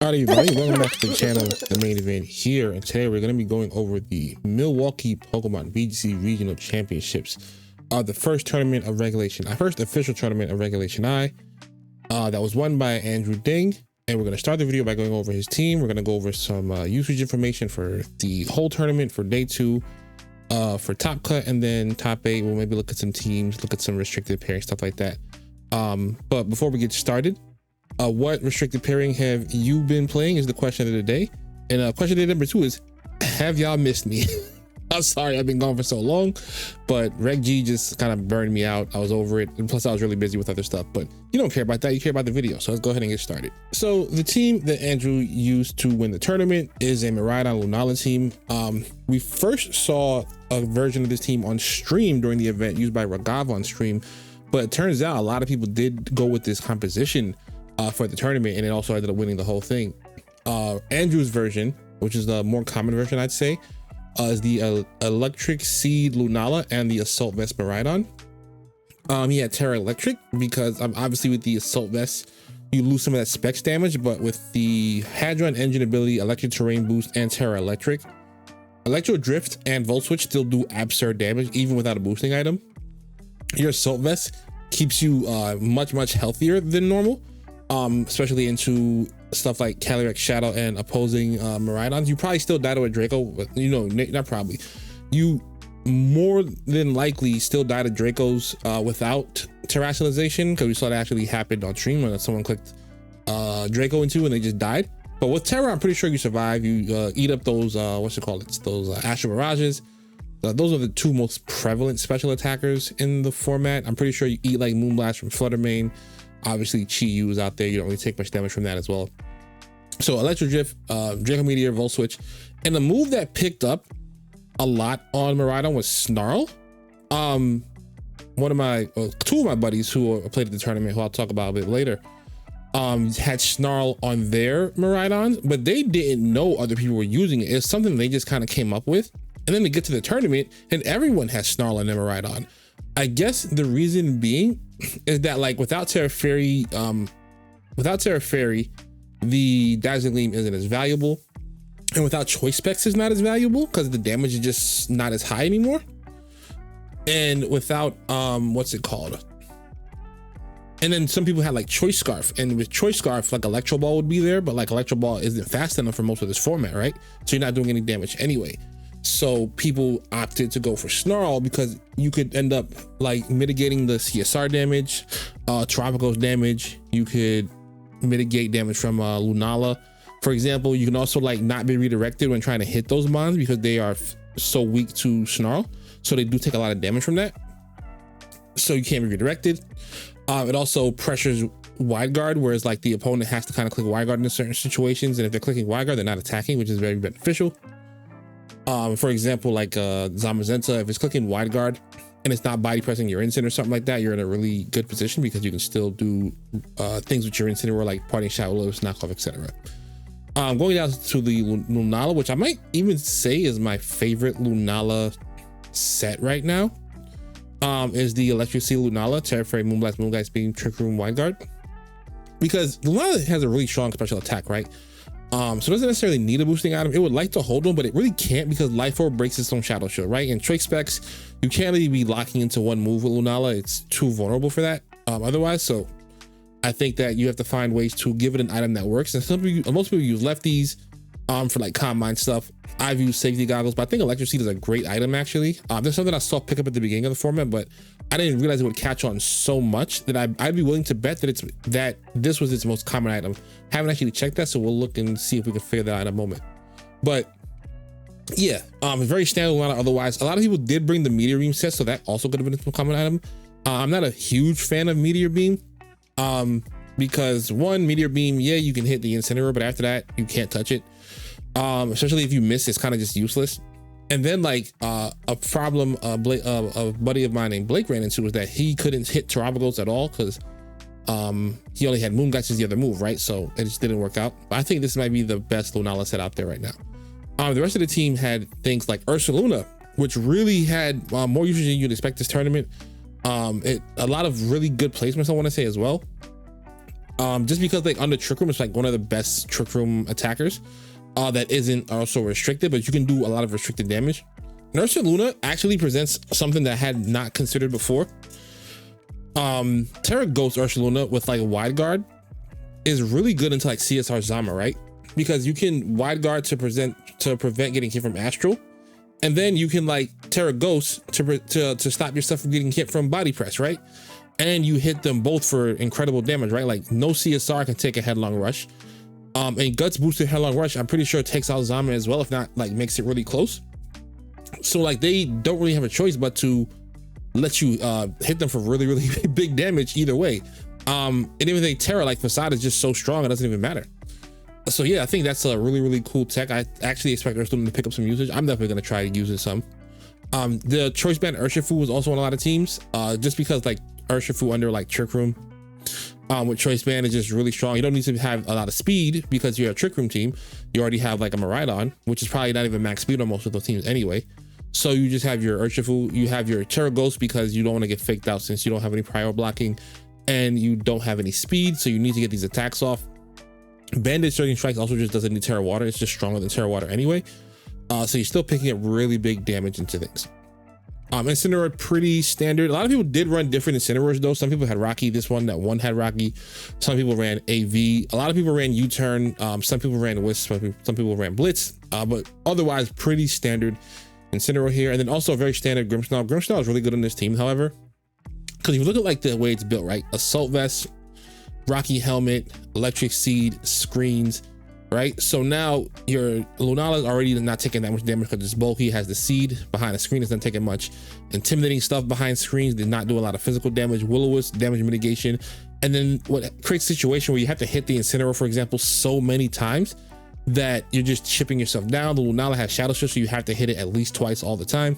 Howdy everybody, welcome back to the channel, the main event here, and today we're going to be going over the Milwaukee Pokemon VGC Regional Championships, the first tournament of Regulation I, first official tournament of Regulation I, that was won by Andrew Ding, and we're going to start the video by going over his team. We're going to go over some usage information for the whole tournament, for day 2, for top cut, and then top 8, we'll maybe look at some teams, look at some restricted pairing, stuff like that. But before we get started, what restricted pairing have you been playing is the question of the day. And question of the day number 2 is, have y'all missed me? I'm sorry I've been gone for so long, but Reg G just kind of burned me out. I was over it, and plus I was really busy with other stuff, but you don't care about that, you care about the video. So let's go ahead and get started. So the team that Andrew used to win the tournament is a Miraidon Lunala team. We first saw a version of this team on stream during the event used by Ragav on stream, but it turns out a lot of people did go with this composition for the tournament, and it also ended up winning the whole thing. Andrew's version, which is the more common version, I'd say, is the Electric Seed Lunala and the Assault Vest Miraidon. He had Terra Electric because obviously with the Assault Vest you lose some of that specs damage, but with the Hadron Engine ability, Electric Terrain Boost, and Terra Electric, Electro Drift and Volt Switch still do absurd damage even without a boosting item. Your Assault Vest keeps you much healthier than normal, especially into stuff like Calyrex Shadow and opposing Miraidons. You probably still die to a Draco, but you know, not probably, you more than likely still die to Dracos without Terracialization, because we saw that actually happened on stream when someone clicked Draco into and they just died. But with Terra, I'm pretty sure you survive. You eat up those those Astral Mirages. Those are the 2 most prevalent special attackers in the format. I'm pretty sure you eat like Moonblast from Fluttermane. Obviously Chi-Yu is out there, you don't really take much damage from that as well. So Electro Drift, Draco Meteor, Volt Switch, and the move that picked up a lot on Miraidon was Snarl. One of my 2 of my buddies who played at the tournament, who I'll talk about a bit later, had Snarl on their Miraidons, but they didn't know other people were using it. It's something they just kind of came up with, and then they get to the tournament and everyone has Snarl on their Miraidon. I guess the reason being is that, like, without Terra Fairy, the Dazzling Gleam isn't as valuable, and without Choice Specs is not as valuable because the damage is just not as high anymore. And without what's it called? And then some people had like Choice Scarf, and with Choice Scarf, like Electro Ball would be there, but like Electro Ball isn't fast enough for most of this format, right? So you're not doing any damage anyway. So people opted to go for Snarl because you could end up like mitigating the CSR damage, Tropical's damage. You could mitigate damage from Lunala, for example. You can also like not be redirected when trying to hit those mons because they are so weak to Snarl. So they do take a lot of damage from that. So you can't be redirected. It also pressures Wide Guard, whereas like the opponent has to kind of click Wide Guard in certain situations. And if they're clicking Wide Guard, they're not attacking, which is very beneficial. For example, like Zamazenta, if it's clicking Wide Guard and it's not body pressing your instant or something like that, you're in a really good position because you can still do things with your instant, or like Parting Shadow Lifts, knockoff, etc. Going down to the Lunala, which I might even say is my favorite Lunala set right now, is the Electric Sea Lunala, Terra Fairy, Moonblast, Moonblast Beam, Trick Room, Wide Guard, because Lunala has a really strong special attack, right? So it doesn't necessarily need a boosting item. It would like to hold one, but it really can't because Life Orb breaks its own Shadow Shield, right? And Trait Specs, you can't really be locking into one move with Lunala. It's too vulnerable for that otherwise. So I think that you have to find ways to give it an item that works. And most people use lefties for like Combine stuff. I've used Safety Goggles, but I think Electric Seed is a great item actually. There's something I saw pick up at the beginning of the format, but I didn't realize it would catch on so much that I'd be willing to bet that this was its most common item. Haven't actually checked that, so we'll look and see if we can figure that out in a moment. But yeah, very standard otherwise. A lot of people did bring the Meteor Beam set, so that also could have been a common item. I'm not a huge fan of Meteor Beam because one, Meteor Beam, yeah, you can hit the Incineroar, but after that you can't touch it. Especially if you miss, it's kind of just useless. And then like a problem a buddy of mine named Blake ran into was that he couldn't hit Terabagos at all because he only had Moonguts as the other move, right? So it just didn't work out. But I think this might be the best Lunala set out there right now. The rest of the team had things like Ursaluna, which really had more usage than you'd expect this tournament. A lot of really good placements, I want to say, as well. Just because like under Trick Room, it's like one of the best Trick Room attackers that isn't also restricted, but you can do a lot of restricted damage. And Ursaluna actually presents something that I had not considered before. Terra Ghost Ursaluna with like Wide Guard is really good into like CSR Zama, right? Because you can Wide Guard to prevent getting hit from Astral, and then you can like Terra Ghost to stop yourself from getting hit from Body Press, right? And you hit them both for incredible damage, right? Like no CSR can take a Headlong Rush. And Guts boosted Headlong Rush, I'm pretty sure it takes out Zama as well, if not like makes it really close. So like they don't really have a choice but to let you hit them for really, really big damage either way. And even though Terra like Facade is just so strong, it doesn't even matter. So yeah, I think that's a really, really cool tech. I actually expect Ursula to pick up some usage. I'm definitely gonna try to use it some. The Choice Band Urshifu was also on a lot of teams, just because like Urshifu under like Trick Room with Choice Band is just really strong. You don't need to have a lot of speed because you're a Trick Room team. You already have like a Miraidon, which is probably not even max speed on most of those teams anyway. So you just have your Urshifu, you have your Terra Ghost because you don't want to get faked out since you don't have any prior blocking and you don't have any speed, so you need to get these attacks off. Bandit Surging Strikes also just doesn't need Terra Water, it's just stronger than Terra Water anyway. So you're still picking up really big damage into things. Incineroar, pretty standard. A lot of people did run different Incineroars though. Some people had Rocky, this one, that one had Rocky. Some people ran AV. A lot of people ran U-Turn. Some people ran Wisp, some people ran Blitz, but otherwise pretty standard Incineroar here. And then also a very standard Grimmsnarl. Grimmsnarl is really good on this team, however, because if you look at like the way it's built, right? Assault Vest, Rocky Helmet, Electric Seed, Screens, right? So now your Lunala is already not taking that much damage because it's bulky, has the seed behind the screen, it's not taking much. Intimidating stuff behind screens did not do a lot of physical damage. Will-O-Wisp, damage mitigation. And then what creates a situation where you have to hit the Incineroar, for example, so many times that you're just chipping yourself down. The Lunala has Shadow Shift, so you have to hit it at least twice all the time.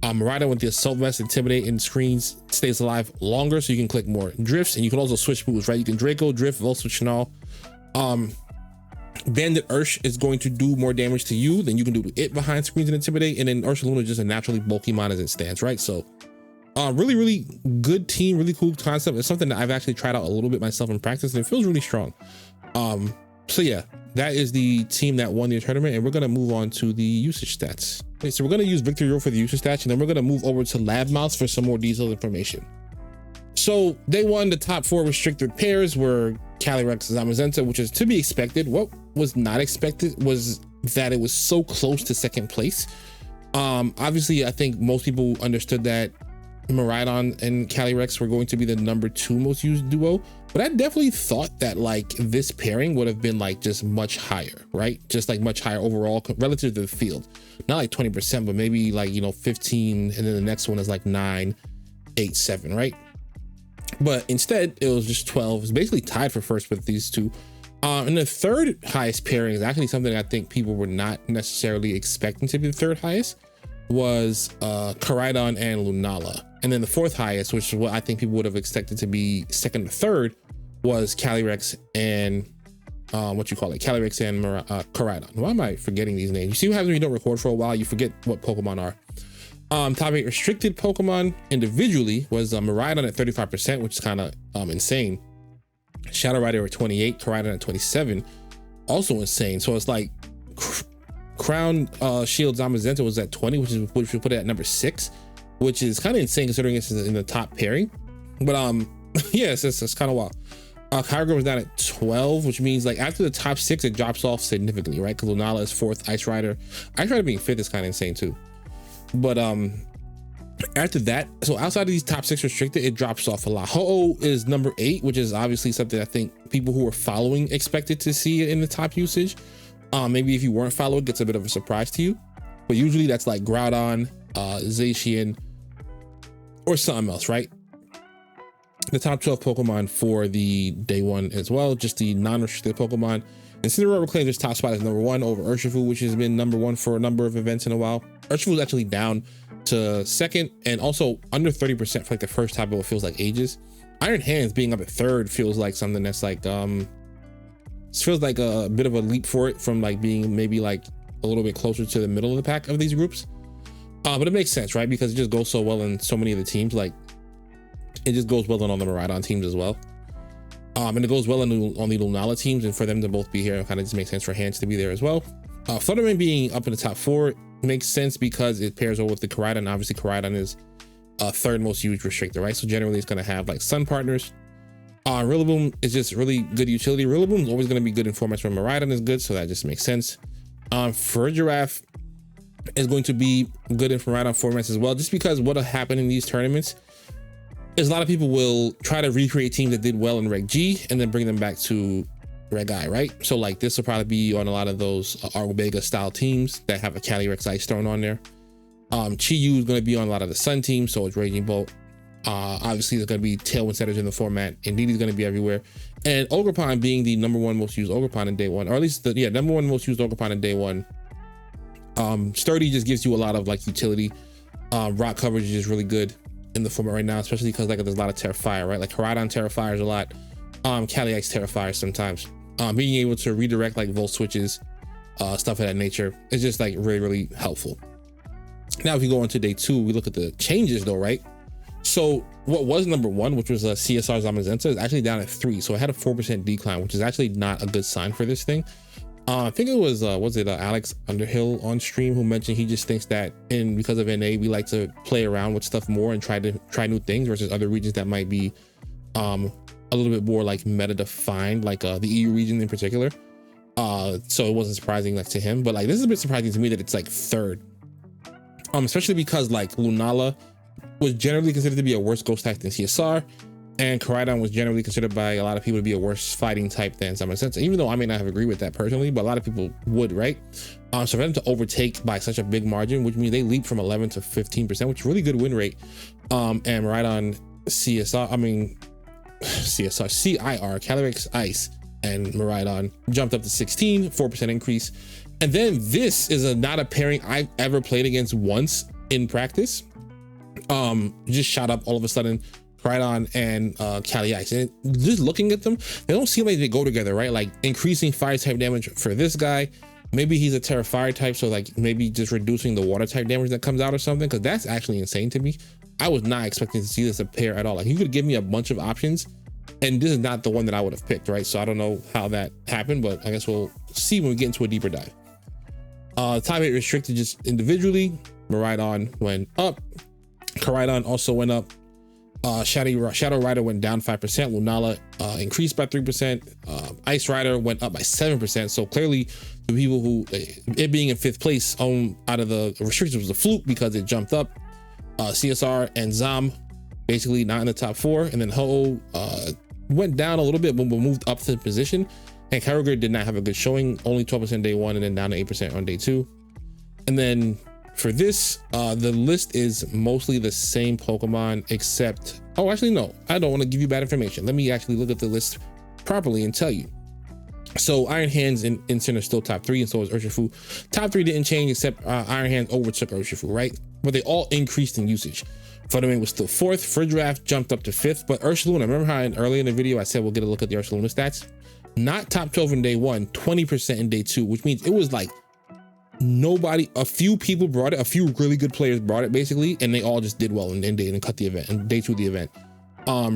Miraidon with the Assault Vest, Intimidate, and Screens stays alive longer, so you can click more drifts, and you can also switch moves, right? You can Draco, Drift, Volt, Chanel. Bandit Ursh is going to do more damage to you than you can do to it behind Screens and Intimidate, and then Ursaluna is just a naturally bulky mon as it stands, right? So really, really good team, really cool concept. It's something that I've actually tried out a little bit myself in practice, and it feels really strong. So yeah, that is the team that won the tournament, and we're gonna move on to the usage stats. Okay, so we're gonna use Victory Road for the usage stats, and then we're gonna move over to Lab Mouse for some more detailed information. So day one, the top 4 restricted pairs were Calyrex, Zamazenta, which is to be expected. What was not expected was that it was so close to second place. Obviously, I think most people understood that Miraidon and Calyrex were going to be the number 2 most used duo, but I definitely thought that like this pairing would have been like just much higher, right? Just like much higher overall relative to the field. Not like 20%, but maybe like, you know, 15, and then the next one is like 9, 8, 7, right? But instead it was just 12. It's basically tied for first with these two. And the third highest pairing is actually something I think people were not necessarily expecting to be the third highest, was Koraidon and Lunala. And then the fourth highest, which is what I think people would have expected to be second or third, was Calyrex and Calyrex and Koraidon. Why am I forgetting these names? You see what happens when you don't record for a while? You forget what Pokemon are. Top 8 restricted Pokemon individually was Miraidon at 35%, which is kind of insane. Shadow Rider at 28, Koraidon at 27, also insane. So it's like Crown Shield Zamazenta was at 20, which we put it at number 6, which is kind of insane considering it's in the top pairing. But yeah, it's kind of wild. Kyogre was down at 12, which means like after the top 6, it drops off significantly, right? Because Lunala is 4th, Ice Rider being 5th is kind of insane too. But after that, so outside of these top 6 restricted, it drops off a lot. Ho-Oh is number 8, which is obviously something I think people who are following expected to see it in the top usage. Maybe if you weren't following, it gets a bit of a surprise to you, but usually that's like Groudon, Zacian, or something else, right? The top 12 Pokemon for the day one as well, just the non-restricted Pokemon. Incineroar reclaims its top spot as number 1 over Urshifu, which has been number 1 for a number of events in a while. Urshifu is actually down to 2nd and also under 30% for like the first time, but it feels like ages. Iron Hands being up at 3rd feels like something that's like feels like a bit of a leap for it from like being maybe like a little bit closer to the middle of the pack of these groups. But it makes sense, right? Because it just goes so well in so many of the teams. Like it just goes well in all the Miraidon teams as well. And it goes well on the Lunala teams, and for them to both be here, it kind of just makes sense for Hands to be there as well. Fluttermane being up in the top 4 makes sense because it pairs over with the Koraidon. Obviously, Koraidon is third most used restrictor, right? So generally, it's going to have like Sun partners. Rillaboom is just really good utility. Rillaboom is always going to be good in formats where Miraidon is good, so that just makes sense. For Giraffe is going to be good in Miraidon formats as well, just because what'll happen in these tournaments is a lot of people will try to recreate teams that did well in Reg G and then bring them back to Reg I, right? So like this will probably be on a lot of those Omega style teams that have a Calyrex Ice thrown on there. Chi-Yu is going to be on a lot of the Sun teams, so it's Raging Bolt. Obviously there's going to be Tailwind setters in the format. Indeed, is going to be everywhere. And Ogerpon being the #1 most used Ogerpon in day 1, or at least the #1 most used Ogerpon in day 1. Sturdy just gives you a lot of like utility. Rock coverage is really good in the format right now, especially because like there's a lot of Terra Fire, right? Like Koraidon Terra Fires a lot. Calyrex Terra Fires sometimes. Being able to redirect like volt switches, stuff of that nature is just like really, really helpful. Now, if you go on to day 2, we look at the changes though, right? So what was #1, which was CSR Zamazenta, is actually down at 3. So it had a 4% decline, which is actually not a good sign for this thing. I think it was Alex Underhill on stream who mentioned he just thinks that because of NA, we like to play around with stuff more and try new things versus other regions that might be a little bit more like meta defined, like the EU region in particular. So it wasn't surprising to him, but like this is a bit surprising to me that it's like 3rd. Especially because like Lunala was generally considered to be a worse ghost type than CSR, and Koraidon was generally considered by a lot of people to be a worse fighting type than Zamazenta, even though I may not have agreed with that personally, but a lot of people would, right? So for them to overtake by such a big margin, which means they leap from 11 to 15%, which is really good win rate. And Miraidon CIR, Calyrex Ice, and Miraidon jumped up to 16, 4% increase. And then this is not a pairing I've ever played against once in practice. Just shot up all of a sudden, Koraidon and Calyrex, and just looking at them, they don't seem like they go together, right? Like increasing fire type damage for this guy, maybe he's a Terra Fire type, so like maybe just reducing the water type damage that comes out or something, because that's actually insane to me. I was not expecting to see this a pair at all. Like you could give me a bunch of options, and this is not the one that I would have picked, right? So I don't know how that happened, but I guess we'll see when we get into a deeper dive. Top 8 restricted just individually. Miraidon went up. Koraidon also went up. Shadow Rider went down 5%. Lunala increased by 3%. Ice Rider went up by 7%. So clearly the people who, it being in 5th place out of the restrictions was a fluke because it jumped up. CSR and Zam basically not in the top 4. And then Ho-Oh went down a little bit, but moved up to the position. And Kyogre did not have a good showing, only 12% day 1 and then down to 8% on day 2. And then for this, the list is mostly the same Pokemon except, oh, actually, no, I don't want to give you bad information. Let me actually look at the list properly and tell you. So Iron Hands and Incin are still top 3, and so is Urshifu. Top 3 didn't change except Iron Hands overtook Urshifu, right? But they all increased in usage. Fluttermane was still 4th. Fridraft jumped up to 5th, but Ursaluna, remember how earlier in the video I said we'll get a look at the Ursaluna stats? Not top 12 in day 1, 20% in day 2, which means it was like nobody, a few people brought it, a few really good players brought it basically, and they all just did well in day and cut the event, in day 2 of the event.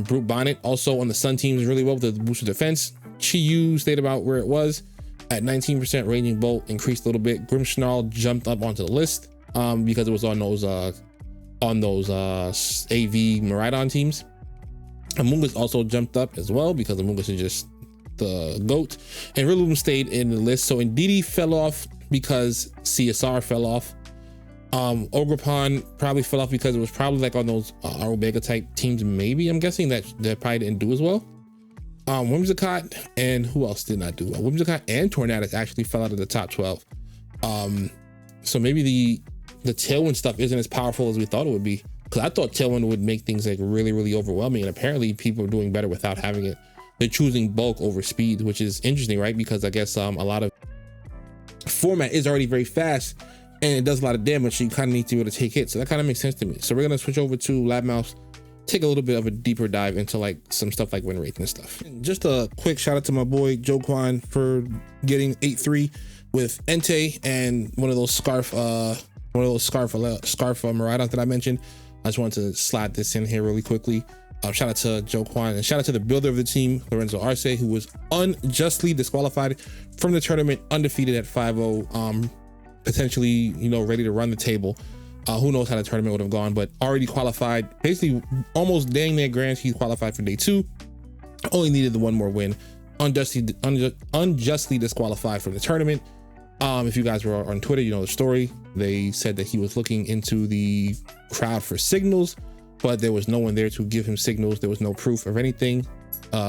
Brute Bonnet also on the Sun teams really well with the boosted defense. Chi-Yu stayed about where it was at 19%. Raging Bolt increased a little bit. Grimmsnarl jumped up onto the list because it was on those AV Miraidon teams. Amoonguss also jumped up as well because Amoonguss is just the GOAT, and Rillaboom stayed in the list. So Indeedee fell off because CSR fell off. Ogerpon probably fell off because it was probably like on those Omega type teams, maybe. I'm guessing that probably didn't do as well. Whimsicott and who else did not do well? Whimsicott and Tornadus actually fell out of the top 12. So maybe the Tailwind stuff isn't as powerful as we thought it would be, because I thought Tailwind would make things like really, really overwhelming, and apparently people are doing better without having it. They're choosing bulk over speed, which is interesting, right? Because I guess a lot of format is already very fast and it does a lot of damage, so you kind of need to be able to take hits. So that kind of makes sense to me. So we're gonna switch over to Lab Mouse, take a little bit of a deeper dive into like some stuff like win rates and stuff. Just a quick shout out to my boy Joe Kwan for getting 8-3 with Entei and one of those scarf Miraidons that I mentioned. I just wanted to slide this in here really quickly. Shout out to Joe Kwan, and shout out to the builder of the team, Lorenzo Arce, who was unjustly disqualified from the tournament, undefeated at 5-0, potentially, you know, ready to run the table. Who knows how the tournament would have gone, but already qualified, basically almost dang near guaranteed qualified for day 2. Only needed the one more win. Unjustly disqualified from the tournament. If you guys were on Twitter, you know the story. They said that he was looking into the crowd for signals, but there was no one there to give him signals. There was no proof of anything.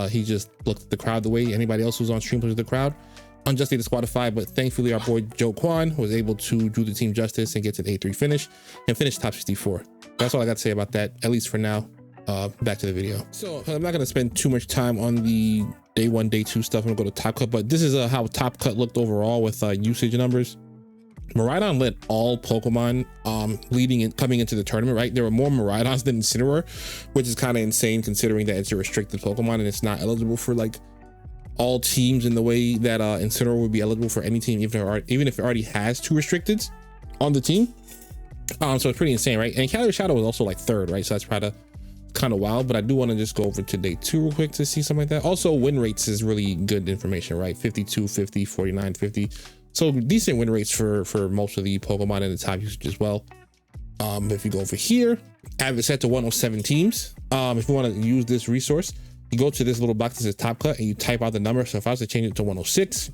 He just looked at the crowd the way anybody else who's on stream looked at the crowd. Unjustly disqualified, but thankfully our boy Joe Kwan was able to do the team justice and get to the A3 finish and finish top 64. That's all I got to say about that, at least for now. Back to the video. So I'm not going to spend too much time on the day 1, day 2 stuff. I'm gonna go to Top Cut, but this is how Top Cut looked overall with usage numbers. Miraidon led all Pokemon coming into the tournament, right? There were more Miraidons than Incineroar, which is kind of insane considering that it's a restricted Pokemon and it's not eligible for like all teams in the way that Incineroar would be eligible for any team, even if it already has 2 restricteds on the team. So it's pretty insane, right? And Calorie Shadow was also like 3rd, right? So that's probably kind of wild, but I do want to just go over to day 2 real quick to see something like that. Also, win rates is really good information, right? 52, 50, 49, 50. So decent win rates for most of the Pokemon in the top usage as well. If you go over here, I have it set to 107 teams. If you want to use this resource, you go to this little box that says Top Cut and you type out the number. So if I was to change it to 106,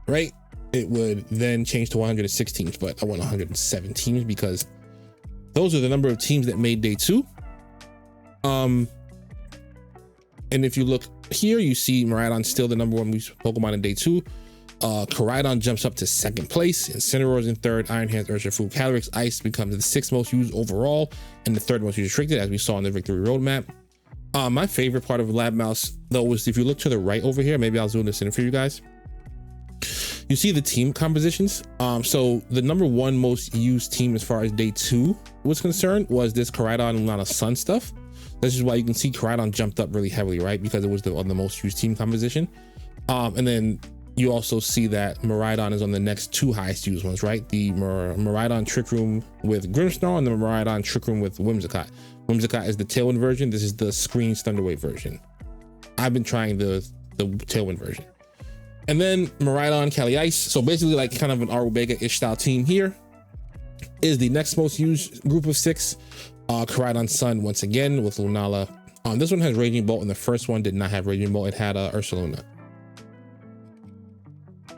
right, it would then change to 106 teams, but I want 107 teams because those are the number of teams that made day 2. And if you look here, you see Miraidon still the number 1 Pokemon in day 2. Koraidon jumps up to 2nd place. Incineroar is in 3rd. Iron Hands, Urshifu, Calyrex, Ice becomes the 6th most used overall and the 3rd most used restricted, as we saw on the victory roadmap. My favorite part of Lab Mouse though was if you look to the right over here, maybe I'll zoom this in for you guys. You see the team compositions. So the number 1 most used team as far as day 2 was concerned was this Koraidon Lunala Sun stuff. This is why you can see Koraidon jumped up really heavily, right? Because it was on the most used team composition. And then you also see that Miraidon is on the next 2 highest used ones, right? The Miraidon Trick Room with Grimmsnarl and the Miraidon Trick Room with Whimsicott. Whimsicott is the Tailwind version. This is the Screens Thunderwave version. I've been trying the Tailwind version. And then Miraidon Cali Ice. So basically like kind of an Arubega-ish style team here is the next most used group of 6. Koraidon Sun once again with Lunala. This one has Raging Bolt and the first one did not have Raging Bolt. It had Ursaluna.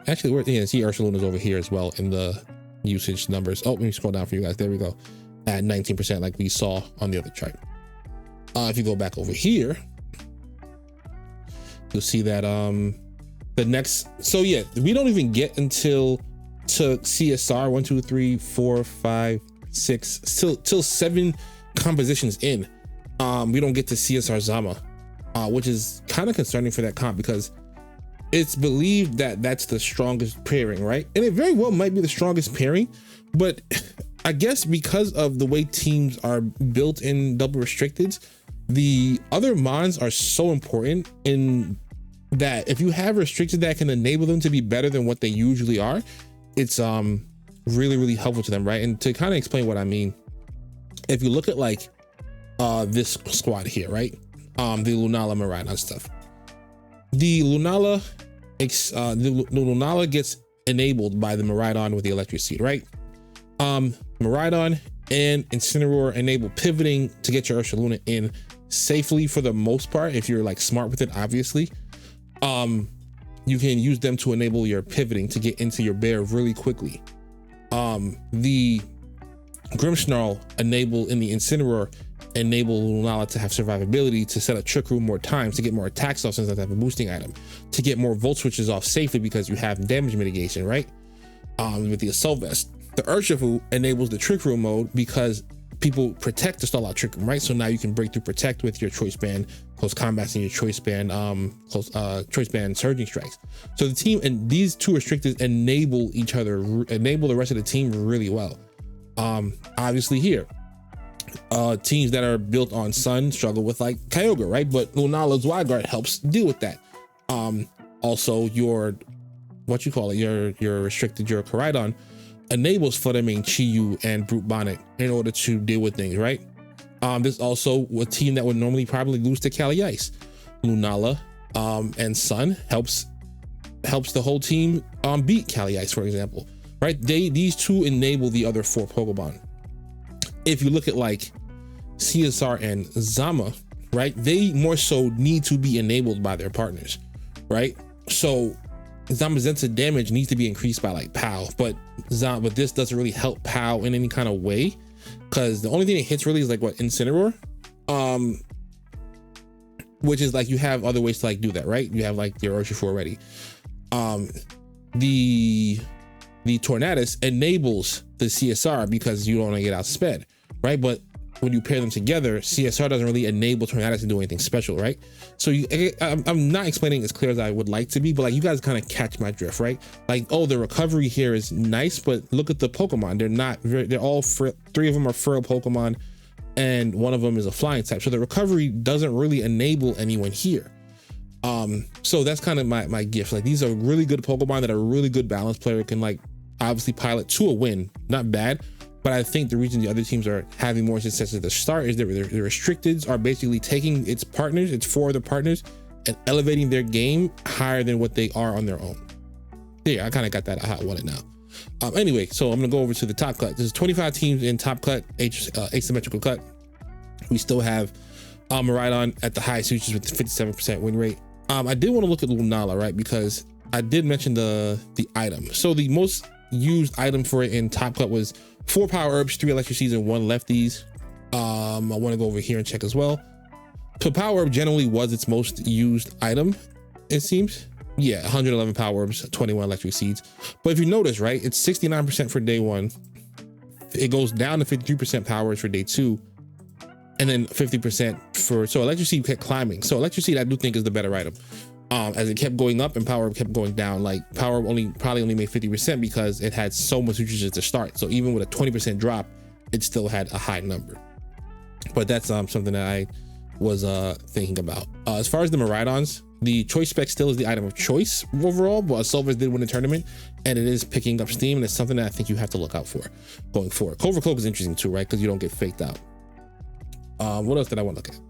Actually, we're see Ursaluna's over here as well in the usage numbers. Oh, let me scroll down for you guys. There we go. At 19% like we saw on the other chart. If you go back over here, you'll see that the next, so yeah, we don't even get until to CSR 1, 2, 3, 4, 5, 6 till 7 compositions in. We don't get to CSR Zama, which is kind of concerning for that comp because it's believed that that's the strongest pairing, right? And it very well might be the strongest pairing, but I guess because of the way teams are built in double restricteds, the other mons are so important in that if you have restricted that can enable them to be better than what they usually are, it's really helpful to them, right? And to kind of explain what I mean, if you look at like this squad here, right, the Lunala Miraidon stuff, the Lunala gets enabled by the Miraidon with the Electric Seed, right? Miraidon and Incineroar enable pivoting to get your Ursaluna in safely for the most part. If you're like smart with it, obviously, you can use them to enable your pivoting to get into your bear really quickly. The Grimmsnarl enable in the Incineroar enable Lunala to have survivability, to set up Trick Room more times, to get more attacks off since I have a boosting item, to get more Volt Switches off safely because you have damage mitigation, right? With the Assault Vest. The Urshifu enables the Trick Room mode because people protect to stall out Trick Room, right? So now you can break through Protect with your Choice Band, Close Combats, and your Choice Band, Choice Band Surging Strikes. So the team and these 2 restricted enable each other, enable the rest of the team really well. Obviously here, teams that are built on Sun struggle with like Kyogre, right? But Lunala's Wide Guard helps deal with that. Also your, what you call it, your restricted, your Koraidon enables Fluttermane, Chi-Yu, and Brute Bonnet in order to deal with things, right? There's also a team that would normally probably lose to Cali Ice. Lunala and Sun helps the whole team beat Cali Ice, for example, right? These two enable the other 4 Pokemon. If you look at like CSR and Zama, right, they more so need to be enabled by their partners, right? So Zamazenta damage needs to be increased by like POW, but this doesn't really help POW in any kind of way, because the only thing it hits really is like what, Incineroar, which is like, you have other ways to like do that, right? You have like your Urshifu already. The Tornadus enables the CSR because you don't want to get outsped, right? But when you pair them together, CSR doesn't really enable Tornadus to do anything special, right? So I'm not explaining as clear as I would like to be, but like, you guys kind of catch my drift, right? Like, oh, the recovery here is nice, but look at the Pokemon. They're all 3 of them are Feral Pokemon, and 1 of them is a flying type. So the recovery doesn't really enable anyone here. So that's kind of my gift. Like, these are really good Pokemon that a really good balance player can like obviously pilot to a win. Not bad. But I think the reason the other teams are having more success at the start is that the restricteds are basically taking its 4 other partners and elevating their game higher than what they are on their own. Yeah, I kind of got that how I want it now. Anyway, so I'm gonna go over to the top cut. There's 25 teams in top cut, asymmetrical cut. We still have Miraidon at the highest features with the 57% win rate. I did want to look at Lunala, right? Because I did mention the item. So the most used item for it in top cut was 4 power herbs, 3 electric seeds, and 1 lefties. I want to go over here and check as well. So power herb generally was its most used item, it seems. Yeah, 111 power herbs, 21 electric seeds. But if you notice, right, it's 69% for day 1. It goes down to 53% power herbs for day 2, and then 50% for, so electric seed kept climbing. So electric seed I do think is the better item. As it kept going up and power kept going down, like power probably only made 50% because it had so much usage at the start. So even with a 20% drop, it still had a high number. But that's something that I was thinking about. As far as the Miraidons, the choice spec still is the item of choice overall, but Silvers did win the tournament and it is picking up steam, and it's something that I think you have to look out for going forward. Clover Cloak is interesting too, right? Because you don't get faked out. What else did I want to look at?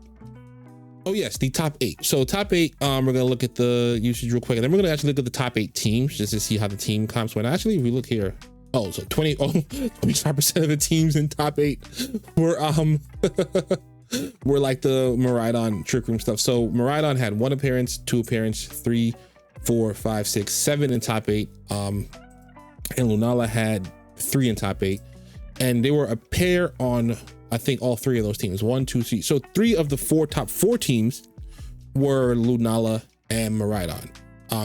Oh yes, the top 8. So top 8, we're gonna look at the usage real quick, and then we're gonna actually look at the top 8 teams just to see how the team comps went. Actually, if we look here, oh, so 25% of the teams in top 8 were were like the Miraidon Trick Room stuff. So Miraidon had 1 appearance, 2 appearance, 3, 4, 5, 6, 7 in top 8. And Lunala had 3 in top 8, and they were a pair on, I think, all 3 of those teams. 1, 2, 3. So 3 of the top 4 teams were Lunala and Miraidon.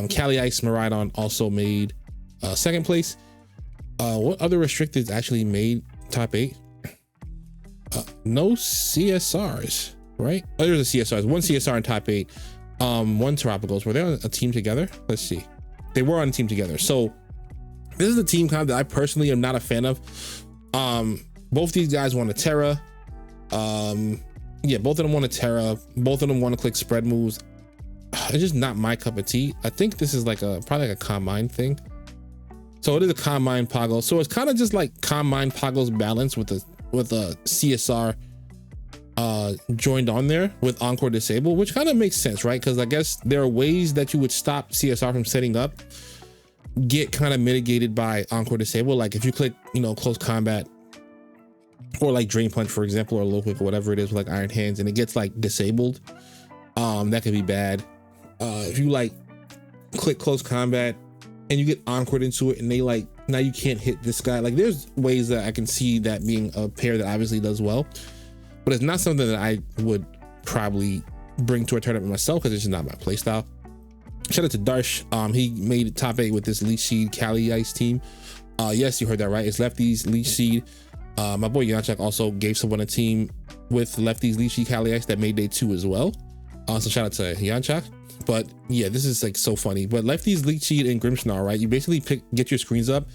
Cali Ice Miraidon also made 2nd place. What other restricteds actually made top 8? No CSRs, right? Oh, there's a CSRs. 1 CSR in top 8. 1 Tropicals. Were they on a team together? Let's see. They were on a team together. So this is a team comp that I personally am not a fan of. Both these guys want a Terra. Yeah, both of them want a Terra. Both of them want to click spread moves. It's just not my cup of tea. I think this is like probably like a Combine thing. So it is a Combine Poggle. So it's kind of just like Combine Poggle's balance with a CSR joined on there with Encore Disable, which kind of makes sense, right? Because I guess there are ways that you would stop CSR from setting up, get kind of mitigated by Encore Disable. Like if you click, close combat, or like Drain Punch, for example, or Low Kick, or whatever it is with like Iron Hands, and it gets like disabled, that could be bad. If you like click close combat and you get encored into it, and they like, now you can't hit this guy. Like there's ways that I can see that being a pair that obviously does well, but it's not something that I would probably bring to a tournament myself because it's just not my play style. Shout out to Darsh. He made it top 8 with this Leech Seed Cali Ice team. Yes, you heard that right. It's Lefties, Leech Seed. My boy Yanchak also gave someone a team with Lefties, Leech Seed, Cali Ice that made day 2 as well. So shout out to Yanchak. But yeah, this is like so funny. But Lefties, Leech Seed, and Grimmsnarl, right? You basically get your screens up,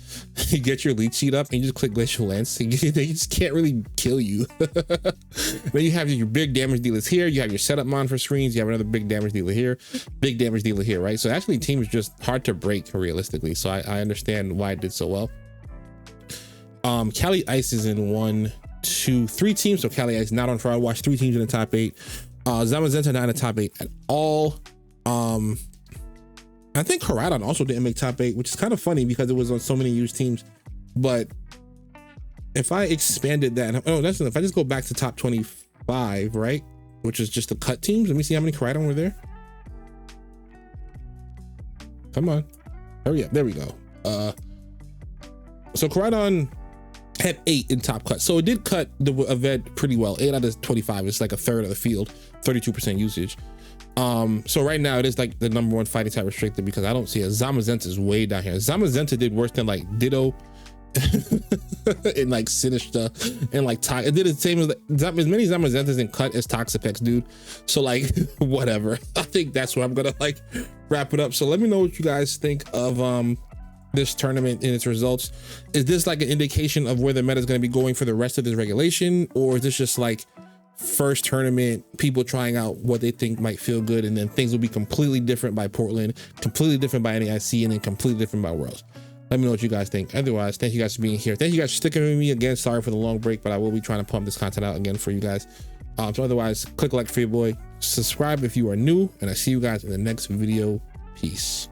you get your Leech Seed up, and you just click Glacial Lance. They just can't really kill you. Then you have your big damage dealers here. You have your setup mon for screens. You have another big damage dealer here, big damage dealer here, right? So actually, team is just hard to break realistically. So I understand why it did so well. Cali Ice is in 1, three teams. So Cali is not on trial. Watch 3 teams in the top 8. Zamazenta not in the top 8 at all. I think Haradon also didn't make top 8, which is kind of funny because it was on so many used teams. But if I expanded that, oh, that's enough. If I just go back to top 25, right, which is just the cut teams. Let me see how many Haradon were there. Come on, hurry up. There we go. So Haradon had 8 in top cut, so it did cut the event pretty well. 8 out of 25. It's like a third of the field, 32% usage. So right now it is like the #1 fighting type restricted because I don't see it. Zamazenta is way down here. Zamazenta did worse than like Ditto and like Sinister and like it did the same as many Zamazentas in cut as Toxapex, dude. So like whatever. I think that's where I'm gonna like wrap it up. So let me know what you guys think of this tournament and its results. Is this like an indication of where the meta is going to be going for the rest of this regulation, or is this just like first tournament, people trying out what they think might feel good, and then things will be completely different by Portland, completely different by NAIC, and then completely different by Worlds? Let me know what you guys think. Otherwise, thank you guys for being here. Thank you guys for sticking with me again. Sorry for the long break, but I will be trying to pump this content out again for you guys. So otherwise, click like for your boy, subscribe if you are new, and I see you guys in the next video. Peace.